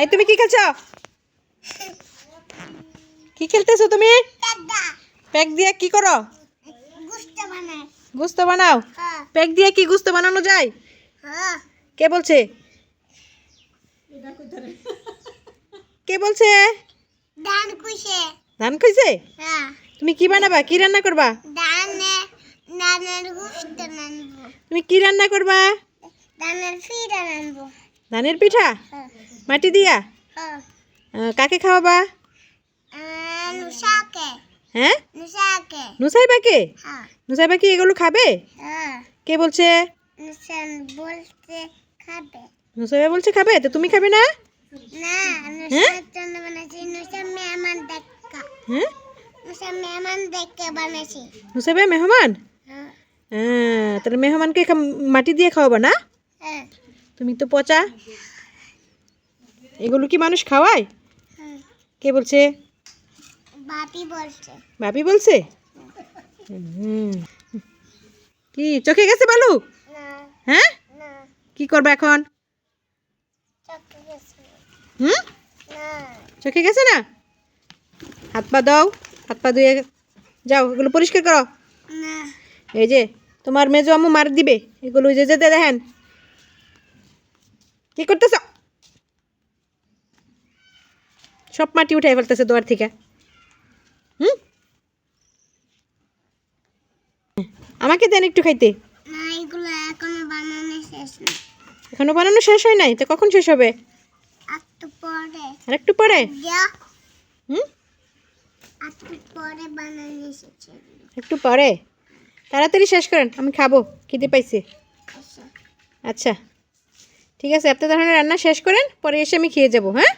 এই তুমি কি খেলছো? কি খেলতেছো তুমি? প্যাক দিয়ে কি করো? গোস্ত বানাও। প্যাক দিয়ে কি গোস্ত বানানো যায়? কে বলছে? কে বলছে? ধান খুইছে? তুমি কি বানাবা? কি রান্না করবা? তুমি কি রান্না করবা? ধানের পিঠা? মাটি দিয়া? কাকে খাওয়াবা? হ্যাঁ, নুসাইবাকে? নুসাইবা কি এগুলো খাবে? কে বলছে? নুসাইবা বলছে খাবে, তো তুমি খাবে না? নুসাইবা মেহমান? তাহলে মেহমানকে মাটি দিয়ে খাওয়াবা না? তুমি তো পচা। এগুলো কি মানুষ খাওয়ায়? কে বলছে? বাপি বলছে। কি চোখে গেছে বালু? হ্যাঁ, কি করবে এখন? চোখে গেছে না? হাত পা দাও, হাত পা ধুয়ে যাও, এগুলো পরিষ্কার করো। এই যে তোমার মেজো আম্মু মার দিবে এগুলো, যে যেতে দেখেন কি করতেছ। সব মাটি উঠাই ফেলতেছে দোয়ার থেকে। আমাকে দেন একটু খাইতে। এখনো বানানো শেষ হয় নাই, তো কখন শেষ হবে? আর একটু পরে। একটু পরে, তাড়াতাড়ি শেষ করেন, আমি খাবো, খিদে পাইছে। আচ্ছা ঠিক আছে, আপনি তাহলে রান্না শেষ করেন, পরে এসে আমি খেয়ে যাবো। হ্যাঁ।